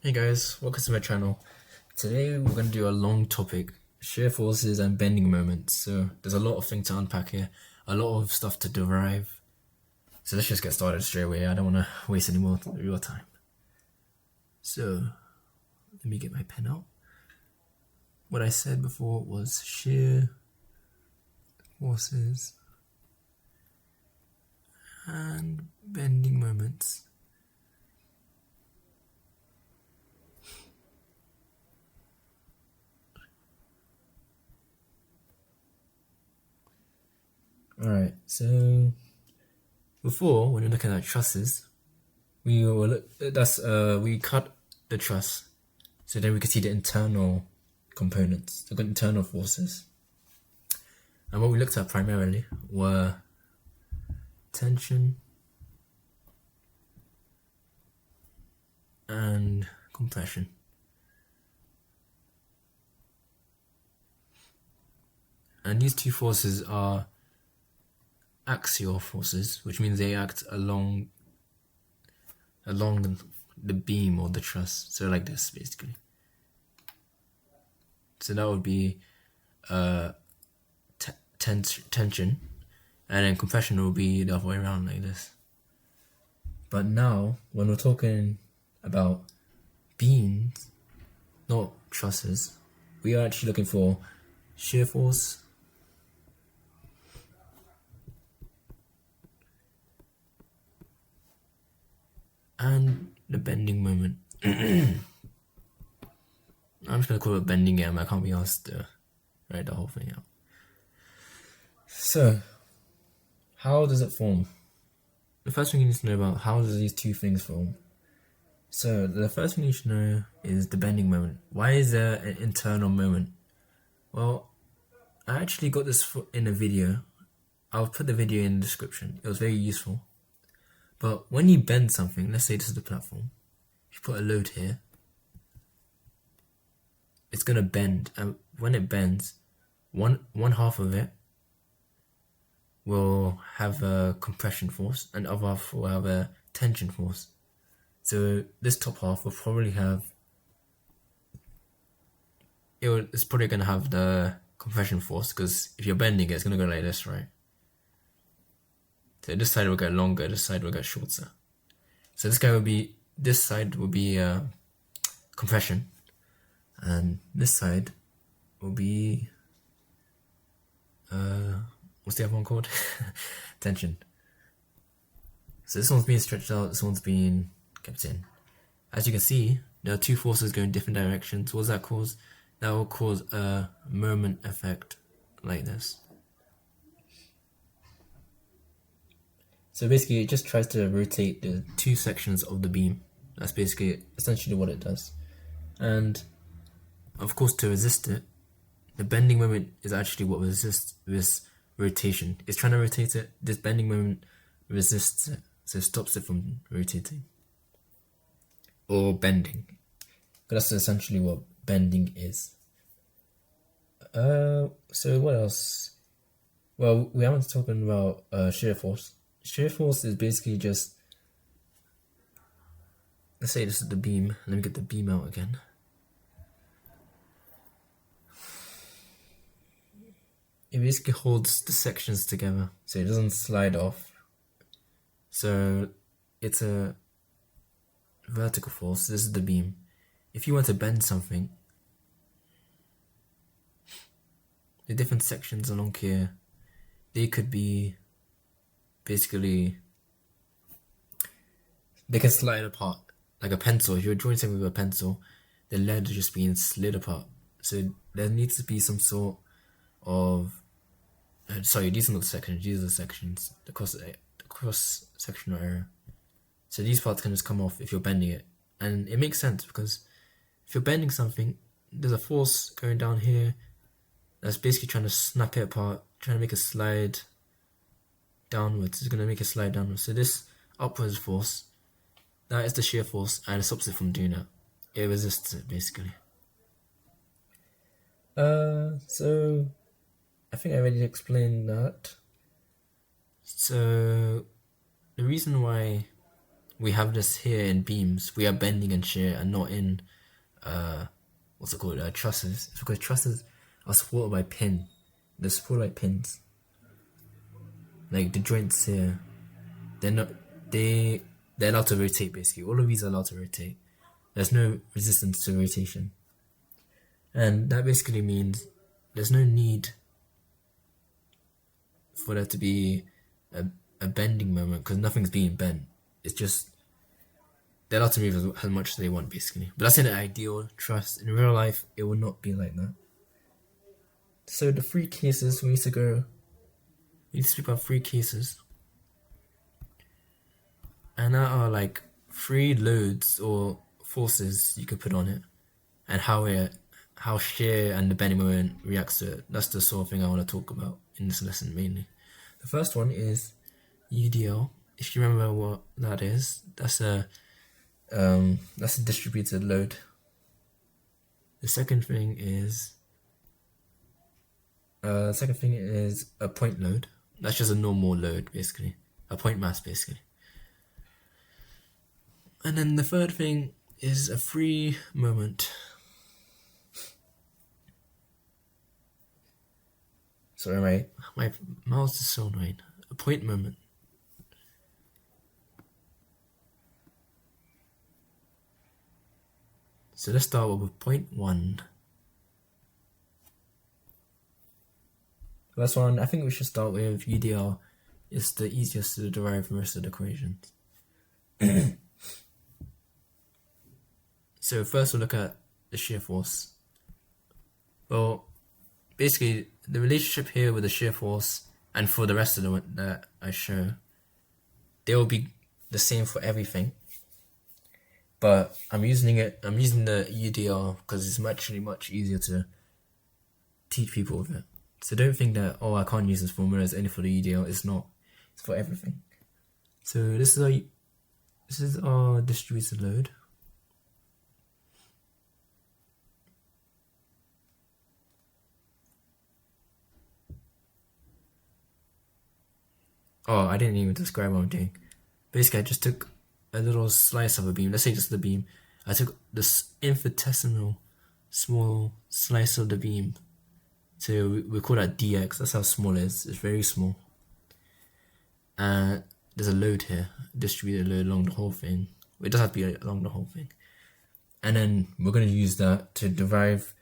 Hey guys, welcome to my channel. Today we're going to do a long topic, shear forces and bending moments. So there's a lot of things to unpack here, a lot of stuff to derive. So let's just get started straight away. I don't want to waste any more of your time. So let me get my pen out. What I said before was shear forces and bending moments. Alright, so before, when you're looking at trusses, we cut the truss, so then we can see the internal components, the internal forces. And what we looked at primarily were tension and compression. And these two forces are axial forces, which means they act along the beam or the truss. So like this, basically. So that would be tension, and then compression will be the other way around, like this. But now, when we're talking about beams, not trusses, we are actually looking for shear force and the bending moment. I'm just gonna call it bending game. I can't be asked to write the whole thing out. So, how does it form? The first thing you need to know about how does these two things form. So the first thing you should know is the bending moment. Why is there an internal moment? Well, I actually got this in a video. I'll put the video in the description. It was very useful. But when you bend something, let's say this is the platform, if you put a load here, it's gonna bend, and when it bends, one half of it will have a compression force and the other half will have a tension force. So this top half will probably have, it's probably gonna have the compression force, because if you're bending it, it's gonna go like this, right? So this side will get longer, this side will get shorter. So this side will be compression, and this side will be what's the other one called? Tension. So this one's being stretched out, this one's being kept in. As you can see, there are two forces going in different directions. What does that cause? That will cause a moment effect like this. So basically it just tries to rotate the two sections of the beam. That's basically essentially what it does. And of course, to resist it, the bending moment is actually what resists this rotation. It's trying to rotate it, this bending moment resists it, so it stops it from rotating. Or bending. But that's essentially what bending is. So what else? Well, we haven't spoken about shear force. Shear force is basically just, let's say this is the beam. Let me get the beam out again. It basically holds the sections together, so it doesn't slide off. So it's a vertical force. This is the beam. If you want to bend something, the different sections along here, they could be basically, they can slide apart like a pencil. If you're drawing something with a pencil, the lead is just being slid apart. So there needs to be some sort of sorry, these are not sections, these are the sections, the cross sectional area. So these parts can just come off if you're bending it. And it makes sense, because if you're bending something, there's a force going down here that's basically trying to snap it apart, trying to make it slide downwards. It's going to make it slide downwards. So this upwards force, that is the shear force, and it stops it from doing that. It resists it, basically. So I think I already explained that. So the reason why we have this here in beams. We are bending and shear and not in what's it called, trusses. It's because trusses are supported by pin. They're supported by pins. Like the joints here, they're allowed to rotate basically. All of these are allowed to rotate. There's no resistance to rotation. And that basically means there's no need for there to be a bending moment because nothing's being bent. It's just they're allowed to move as much as they want basically. But that's in an ideal truss. In real life, it will not be like that. So the 3 cases we need to speak about 3 cases. And that are like 3 loads or forces you could put on it and how shear and the bending moment reacts to it. That's the sort of thing I want to talk about in this lesson mainly. The first one is UDL. If you remember what that is, that's a distributed load. The second thing is a point load. That's just a normal load basically, a point mass basically. And then the third thing is a free moment. Sorry, my mouse is so annoying. A point moment. So let's start with point 1. First one, I think we should start with UDL. It's the easiest to derive from most of the equations. So first we'll look at the shear force. Well, basically the relationship here with the shear force and for the rest of the one that I show, they will be the same for everything. But I'm using the UDL because it's actually much easier to teach people with it. So don't think that, oh, I can't use this formula, it's only for the UDL. It's not. It's for everything. So this is our distributed load. Oh, I didn't even describe what I'm doing. Basically, I just took a little slice of a beam. Let's say just the beam. I took this infinitesimal small slice of the beam. So we call that dx. That's how small it is. It's very small. And there's a load here, distributed load along the whole thing. It doesn't have to be along the whole thing. And then we're going to use that to derive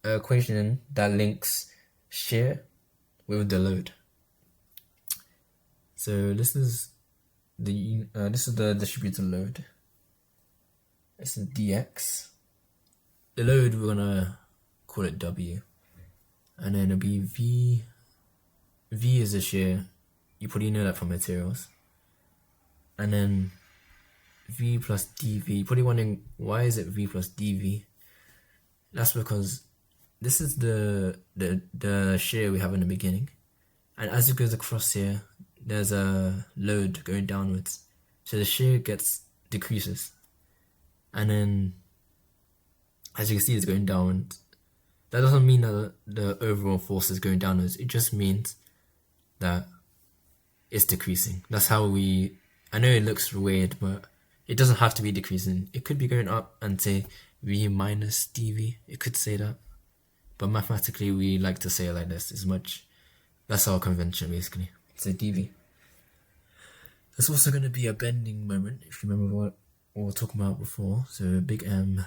an equation that links shear with the load. So this is the distributed load. This is dx. The load we're gonna call it W, and then it'll be V. V is the shear. You probably know that from materials. And then V plus dV. You're probably wondering why is it V plus dV? That's because this is the shear we have in the beginning, and as it goes across here, there's a load going downwards, so the shear decreases, and then as you can see it's going downwards. That doesn't mean that the overall force is going downwards, it just means that it's decreasing. That's how I know it looks weird, but it doesn't have to be decreasing. It could be going up and say V minus dV, it could say that, but mathematically we like to say it like this. That's our convention basically. So dV. There's also going to be a bending moment, if you remember what we were talking about before. So big M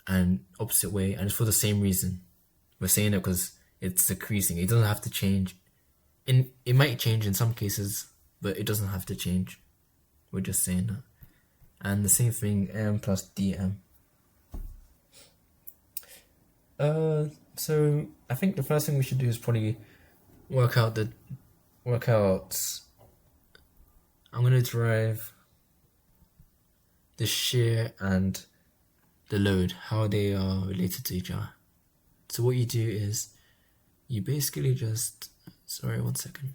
and opposite way, and it's for the same reason. We're saying it because it's decreasing. It doesn't have to change. It might change in some cases, but it doesn't have to change. We're just saying that. And the same thing, M plus dm. So I think the first thing we should do is probably work out. I'm gonna derive the shear and the load, how they are related to each other. So what you do is you basically just, sorry, 1 second.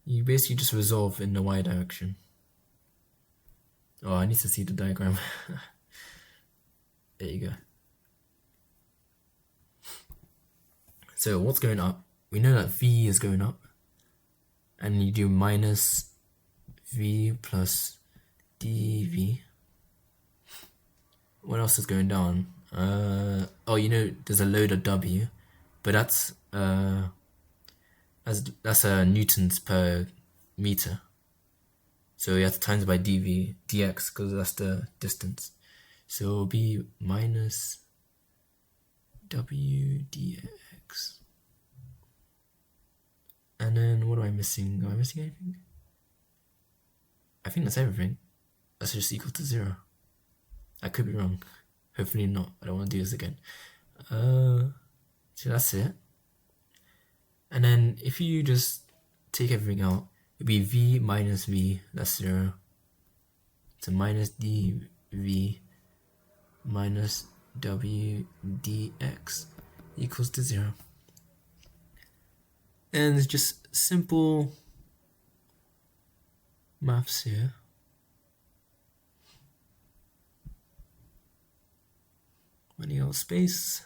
You basically just resolve in the y direction. Oh, I need to see the diagram. There you go. So what's going up we know that v is going up, and you do minus v plus dv. What else is going down? Oh, you know, there's a load of w, but that's newtons per meter. So you have to times by dv, dx, because that's the distance. So it'll be minus w dx. And then what am I missing? Am I missing anything? I think that's everything. That's just equal to 0. I could be wrong. Hopefully not. I don't want to do this again. So that's it. And then if you just take everything out, it'll be v minus v, that's 0. So minus dv minus w dx equals to 0. And it's just simple maths here. Running out of space.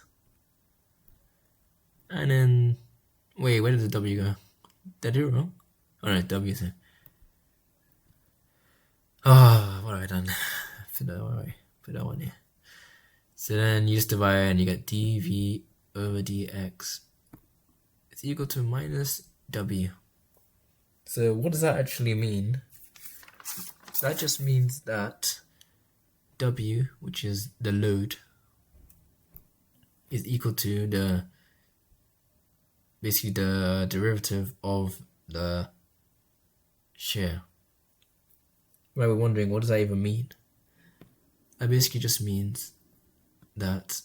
And then, wait, where did the w go? Did I do it wrong? Oh no, w is here. Oh, what have I done? Put that one here. So then you just divide and you get dv over dx is equal to minus w. So what does that actually mean? That just means that w, which is the load, is equal to basically the derivative of the shear. Right, we're wondering, what does that even mean? That basically just means that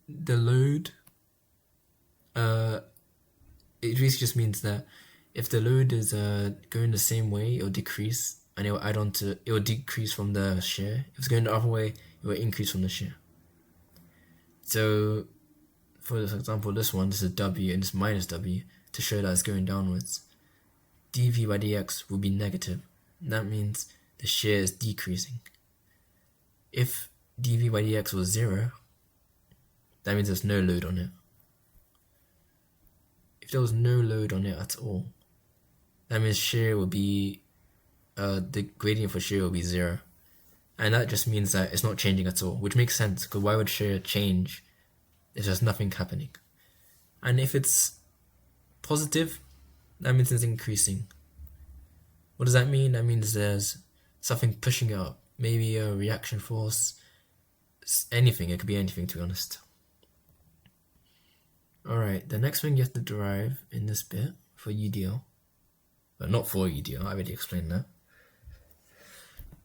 the load, it basically just means that if the load is going the same way, it will decrease, and it will decrease from the shear. If it's going the other way, it will increase from the shear. So, for example, this is w and it's minus w, to show that it's going downwards. dv by dx will be negative. That means the shear is decreasing. If dv by dx was 0, that means there's no load on it. If there was no load on it at all, that means shear will be, the gradient for shear will be 0. And that just means that it's not changing at all, which makes sense, because why would shear change if there's nothing happening? And if it's positive, that means it's increasing. What does that mean? That means there's something pushing it up, maybe a reaction force, anything. It could be anything, to be honest. Alright, the next thing you have to derive in this bit for UDL, but not for UDL, I already explained that,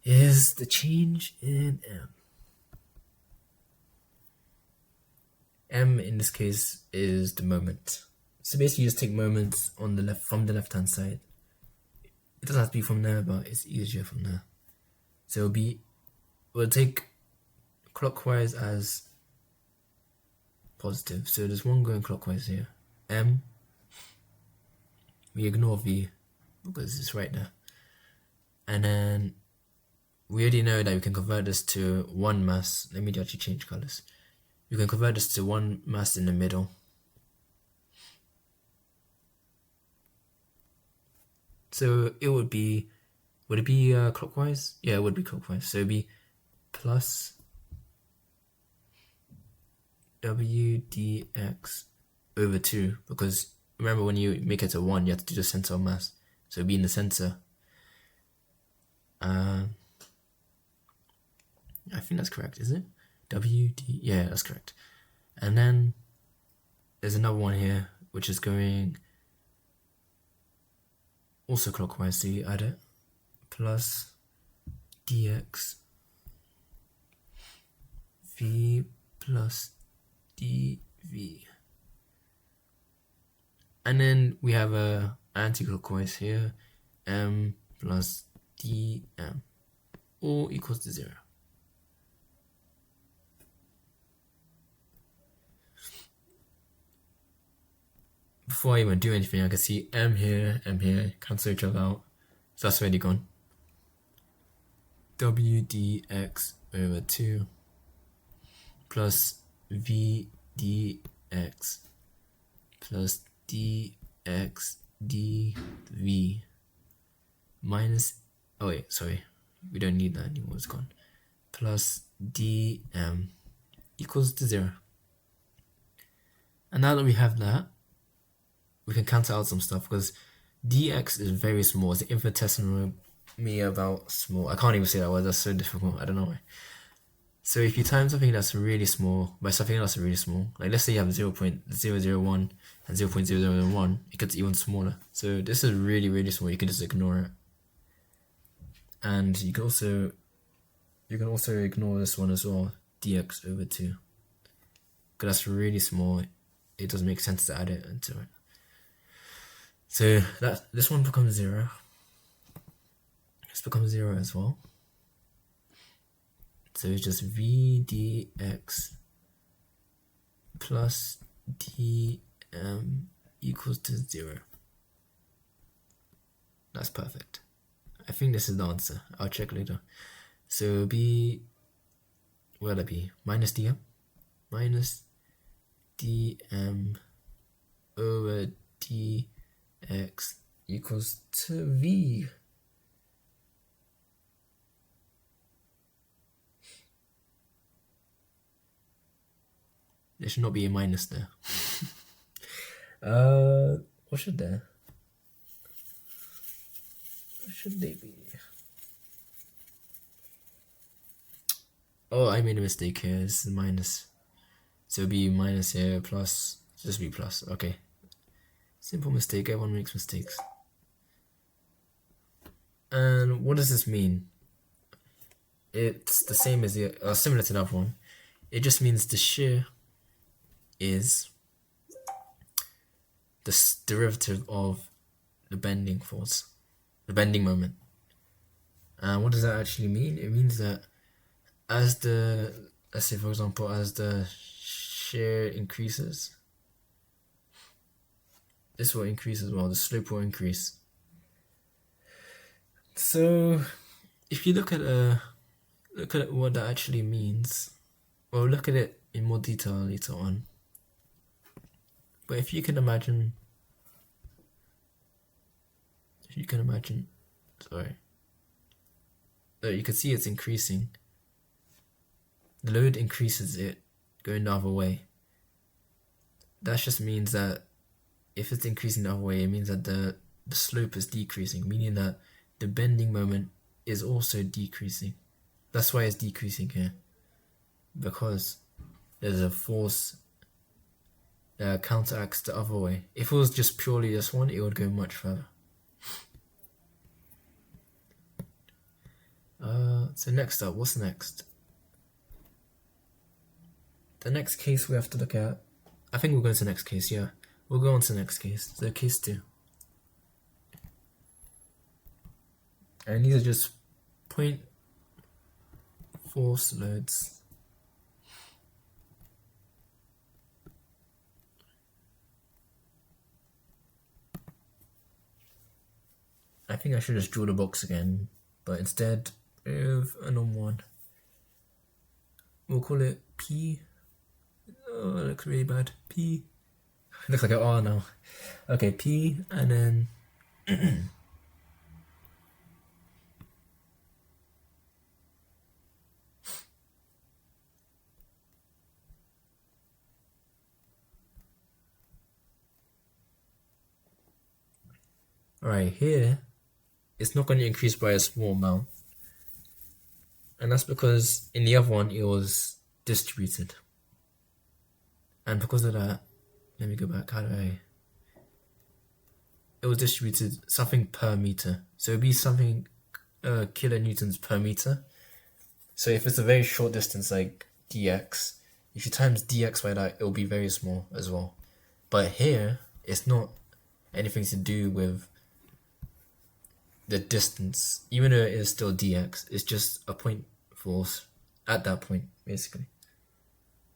is the change in M. M in this case is the moment. So basically you just take moments on the left, from the left hand side. It doesn't have to be from there, but it's easier from there. So we'll take clockwise as positive. So there's one going clockwise here. M. We ignore V because it's right there. And then we already know that we can convert this to one mass. Let me actually change colors. You can convert this to one mass in the middle. So it would it be clockwise? Yeah, it would be clockwise. So it would be plus w dx over 2, because remember when you make it a 1, you have to do the center of mass. So it would be in the center. I think that's correct, is it? Yeah, that's correct. And then there's another one here, which is going also clockwise, so you add it, plus dx v plus dv. And then we have a anti-clockwise here, m plus dm, all equals to 0. Before I even do anything, I can see m here, cancel each other out. So that's already gone. W dx over 2 plus v dx plus dv dx dv minus, oh wait, sorry, we don't need that anymore, it's gone, plus dm equals to 0. And now that we have that, we can cancel out some stuff because dx is very small. It's infinitesimally about small. I can't even say that word, that's so difficult, I don't know why. So if you times something that's really small by something else really small, like let's say you have 0.001 and 0.001, it gets even smaller. So this is really, really small, you can just ignore it. And you can also ignore this one as well, dx over 2. Because that's really small, it doesn't make sense to add it into it. So this one becomes 0. This becomes 0 as well. So it's just v dx plus dm equals to 0. That's perfect. I think this is the answer. I'll check later. So it'll be, what will it be? Minus dm over dx equals to v. There should not be a minus there. What should there? What should they be? Oh, I made a mistake here. It's a minus. So it'll be minus here, plus, just be plus. Okay. Simple mistake. Everyone makes mistakes. And what does this mean? It's the same as the, similar to that one. It just means the shear is the derivative of the bending force, the bending moment. And what does that actually mean? It means that as the, let's say for example, as the shear increases, this will increase as well, the slope will increase. So if you look at what that actually means, well, look at it in more detail later on. But if you can imagine, sorry, you can see it's increasing. The load increases it going the other way. That just means that if it's increasing the other way, it means that the slope is decreasing, meaning that the bending moment is also decreasing. That's why it's decreasing here, because there's a force that counteracts the other way. If it was just purely this one, it would go much further. So next up, what's next? The next case we have to look at, I think we'll go to the next case, yeah. We'll go on to the next case, so case 2. And these are just point force loads. I think I should just draw the box again, but instead of a normal one, we'll call it P. Oh, it looks really bad. P. It looks like an R now. Okay, P, and then right here, it's not going to increase by a small amount. And that's because in the other one, it was distributed. And because of that, let me go back, it was distributed something per meter. So it'd be something kilonewtons per meter. So if it's a very short distance like dx, if you times dx by that, it'll be very small as well. But here, it's not anything to do with the distance, even though it is still dx, it's just a point force at that point, basically.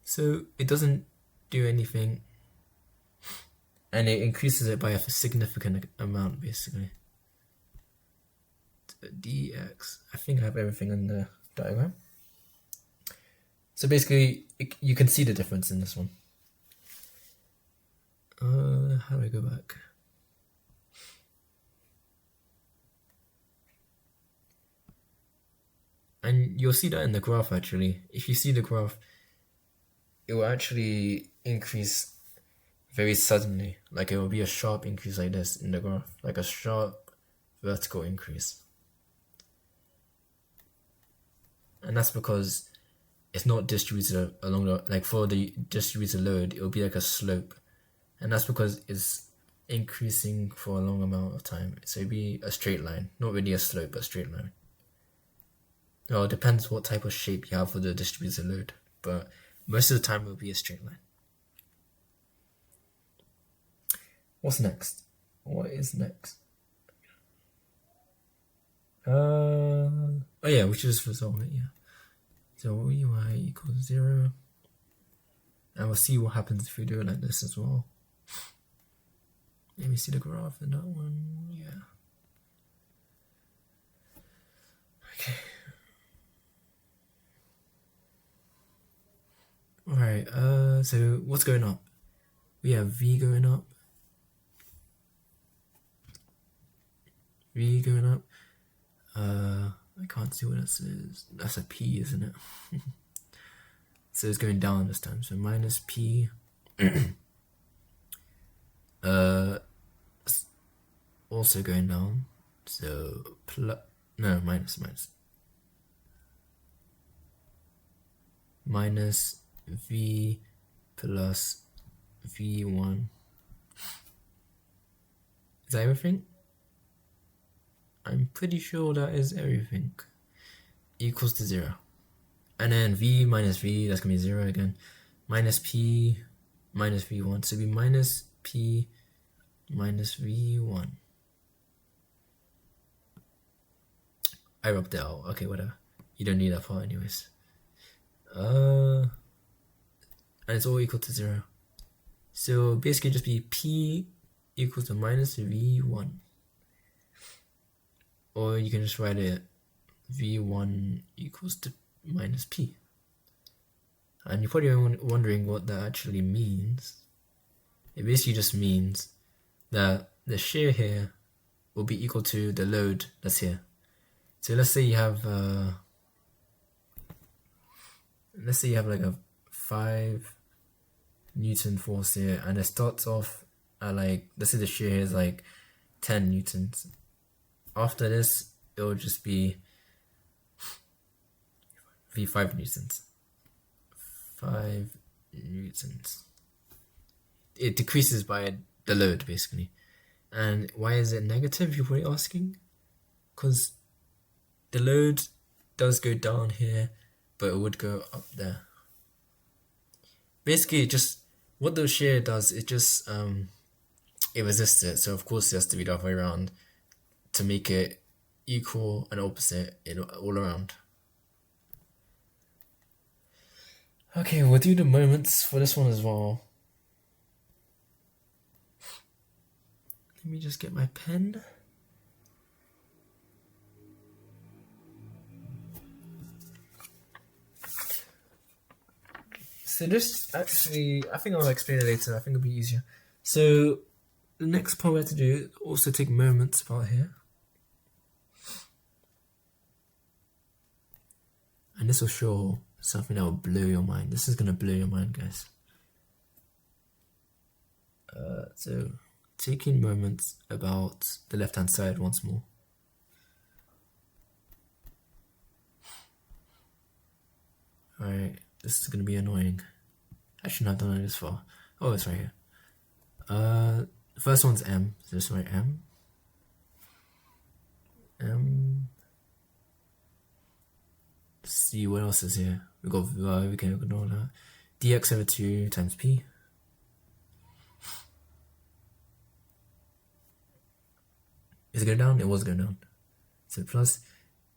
So it doesn't do anything, and it increases it by a significant amount, basically. So dx, I think I have everything in the diagram. So basically, you can see the difference in this one. How do I go back? And you'll see that in the graph actually. If you see the graph, it will actually increase very suddenly. Like it will be a sharp increase like this in the graph, like a sharp vertical increase. And that's because it's not distributed along the, like for the distributed load, it will be like a slope. And that's because it's increasing for a long amount of time. So it'd be a straight line, not really a slope, but a straight line. Well, it depends what type of shape you have for the distributed load, but most of the time it will be a straight line. What's next? What is next? Oh yeah, we should just resolve it, yeah. So ui equals 0. And we'll see what happens if we do it like this as well. Let me see the graph in that one, yeah. Okay. Alright, so what's going up? We have V going up. V going up. I can't see what that says. That's a P, isn't it? So it's going down this time. So minus P. Also going down. So minus. Minus V plus V1. Is that everything? I'm pretty sure that is everything. Equals to 0. And then V minus V, that's going to be 0 again. Minus P minus V1. So it'll be minus P minus V1. I rubbed it out. Okay, whatever. You don't need that part anyways. And it's all equal to 0. So basically just be P equals to minus V1. Or you can just write it V1 equals to minus P. And you're probably wondering what that actually means. It basically just means that the shear here will be equal to the load that's here. So let's say you have like a 5 Newton force here, and it starts off at like, let's say the shear here is like 10 Newtons. After this, it will just be V5 Newtons. 5 Newtons. It decreases by the load, basically. And why is it negative, you're probably asking? Because the load does go down here, but it would go up there. Basically, just what the shear does, it just it resists it. So of course it has to be the other way around to make it equal and opposite all around. Okay, we'll do the moments for this one as well. Let me just get my pen. So this actually, I think I'll explain it later. I think it'll be easier. So the next part we have to do is also take moments about here. And this will show something that will blow your mind. This is going to blow your mind, guys. So taking moments about the left-hand side once more. Alright, this is going to be annoying. I shouldn't have done it this far. Oh, it's right here. The first one's M, so just write M. Let's see what else is here. We can ignore that. Dx over 2 times P. Is it going down? It was going down. So plus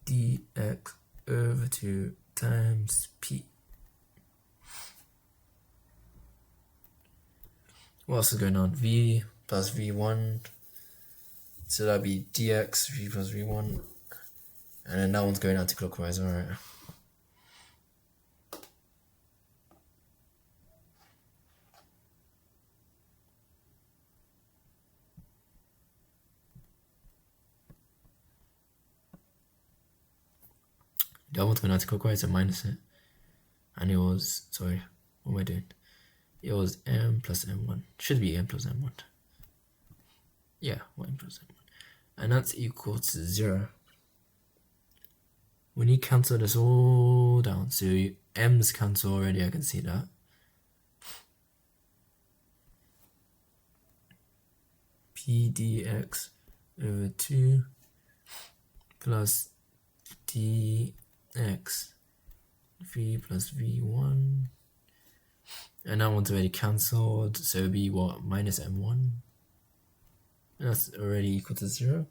dx over 2 times P. What else is going on? V plus V1. So that'd be dx, V plus V1. And then that one's going anti-clockwise, alright. Do I want to go anti-clockwise or minus it? And it was, sorry, what am I doing? It was m plus m1. Should be m plus m1. Yeah, 1 plus m1. And that's equal to 0. When you cancel this all down, so m's cancel already, I can see that. P dx over 2 plus dx v plus v1. And that one's already cancelled, so it'll be what? Minus m1. And that's already equal to 0.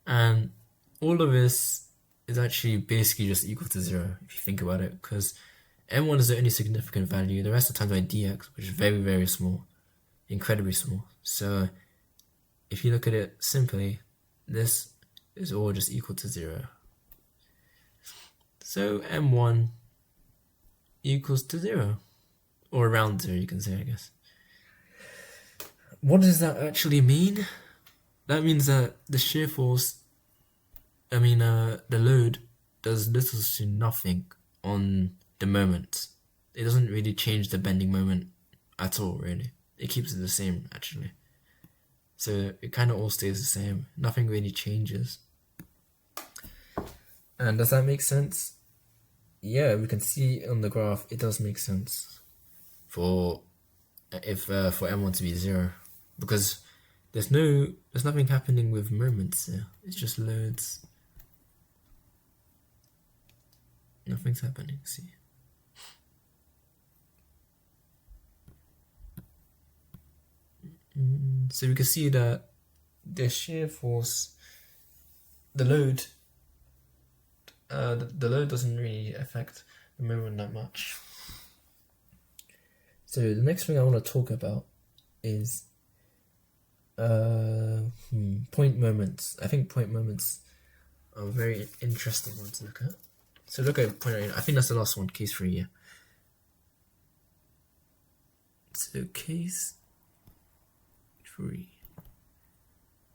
And all of this is actually basically just equal to 0 if you think about it, because m1 is the only significant value. The rest of the times by dx, which is very, very small, incredibly small. So if you look at it simply, this is all just equal to 0. So m1 equals to 0, or around 0, you can say, I guess. What does that actually mean? That means that the shear force, the load does little to nothing on the moment. It doesn't really change the bending moment at all, really. It keeps it the same, actually. So it kind of all stays the same. Nothing really changes. And does that make sense? Yeah, we can see on the graph it does make sense for m1 to be 0, because there's nothing happening with moments here. It's just loads. Nothing's happening. See. So we can see that the shear force, the load doesn't really affect the moment that much. So the next thing I want to talk about is point moments. I think point moments are a very interesting one to look at. So look at point, I think that's the last one, case 3, yeah. So case 3,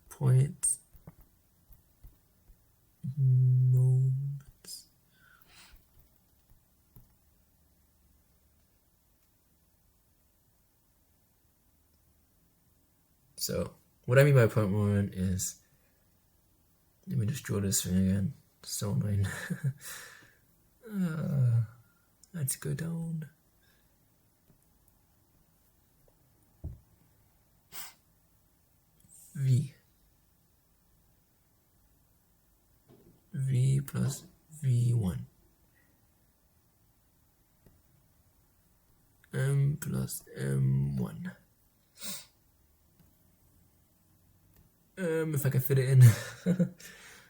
point moments. So what I mean by point moment is, let me just draw this thing again. So annoying. Let's go down. V plus V1. M plus M1. If I can fit it in.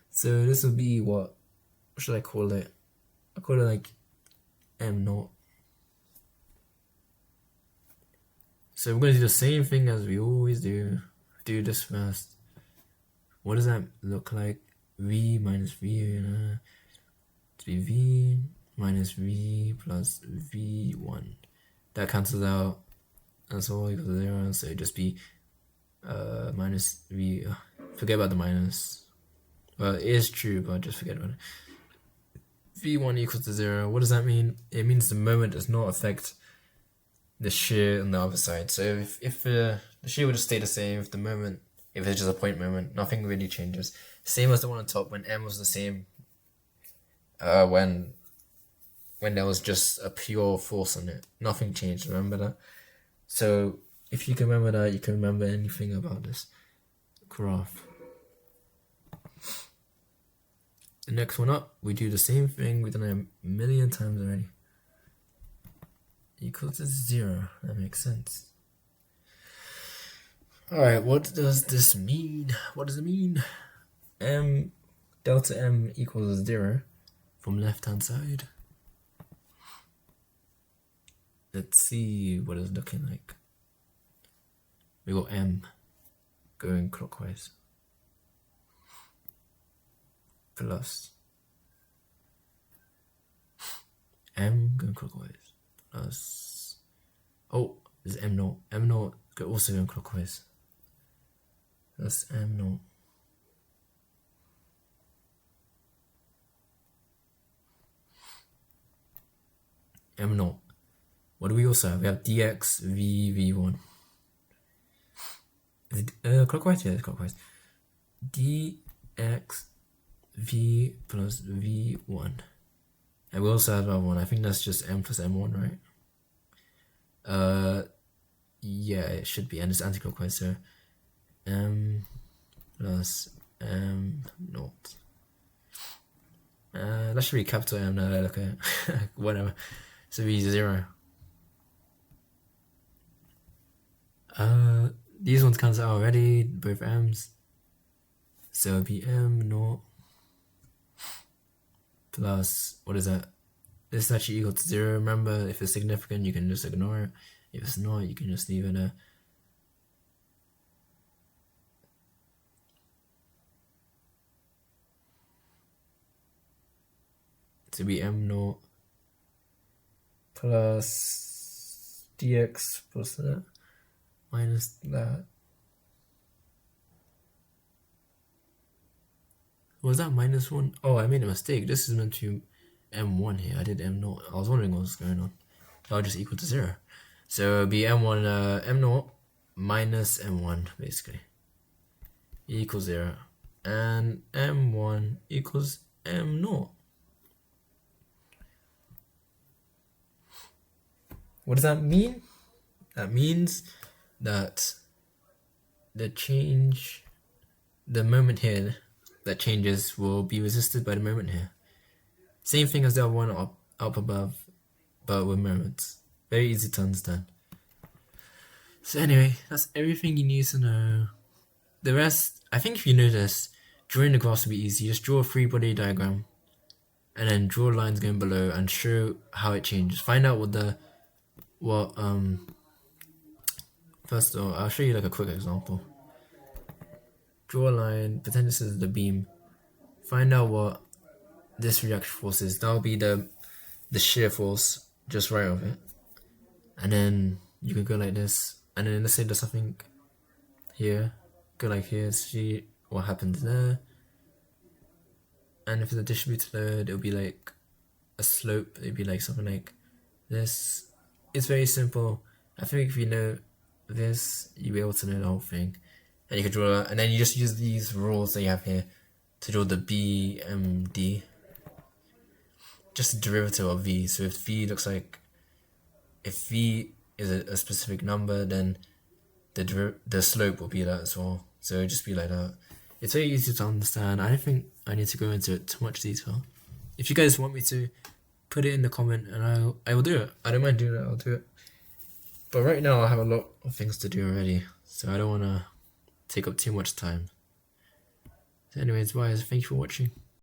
So this will be what should I call it? I call it like M0. So we're going to do the same thing as we always do. Do this first. What does that look like? V minus V, to be V minus V plus V1. That cancels out. That's all equals to 0. So it'd just be minus V. Forget about the minus. Well, it is true, but just forget about it. V1 equals to 0. What does that mean? It means the moment does not affect the shear on the other side. So if the shear would just stay the same, if it's just a point moment, nothing really changes. Same as the one on top when m was the same. When there was just a pure force on it, nothing changed. Remember that. So if you can remember that, you can remember anything about this graph. The next one up, we do the same thing. We've done it a million times already. Equals to 0. That makes sense. Alright, what does this mean? What does it mean? Delta M equals 0 from left hand side. Let's see what it's looking like. We got M going clockwise. Plus M going clockwise. Plus, oh, there's M0. M0 could also go clockwise. That's M0. m naught. What do we also have? We have dx v v1. Is it clockwise? Yeah, it's clockwise. dx v plus v1. And we also have our one. I think that's just m plus m1, right? Yeah, it should be, and it's anti-clockwise, so m plus m naught. That should be capital M now. Okay, whatever. So be 0. These ones cancel out already, both m's. So it'll be m naught plus, what is that? This is actually equal to 0. Remember, if it's significant, you can just ignore it. If it's not, you can just leave it there. To be m naught plus dx plus that minus that. Was that -1? Oh, I made a mistake. This is meant to be m1 here. I did m naught. I was wondering what was going on. That would just equal to 0. So it'll be m1 m naught minus m1 basically equals 0, and m1 equals m naught. What does that mean? That means that the moment here that changes will be resisted by the moment here. Same thing as the other one up above, but with moments. Very easy to understand. So anyway, that's everything you need to know. The rest, I think if you know this, drawing the graphs will be easy. Just draw a free body diagram, and then draw lines going below and show how it changes. Find out first of all, I'll show you like a quick example. Draw a line, pretend this is the beam. Find out what this reaction force is. That'll be the shear force just right of it. And then you could go like this. And then let's say there's something here. Go like here, see what happens there. And if it's a distributed load, it'll be like a slope. It'll be like something like this. It's very simple. I think if you know this, you'll be able to know the whole thing. And you can draw, and then you just use these rules that you have here to draw the BMD. Just a derivative of V. So if V is a specific number, then the slope will be that as well. So it'll just be like that. It's very easy to understand. I don't think I need to go into it too much detail. If you guys want me to, put it in the comment and I will do it. I don't mind doing it, I'll do it. But right now I have a lot of things to do already, so I don't want to take up too much time. So anyways, guys, thank you for watching.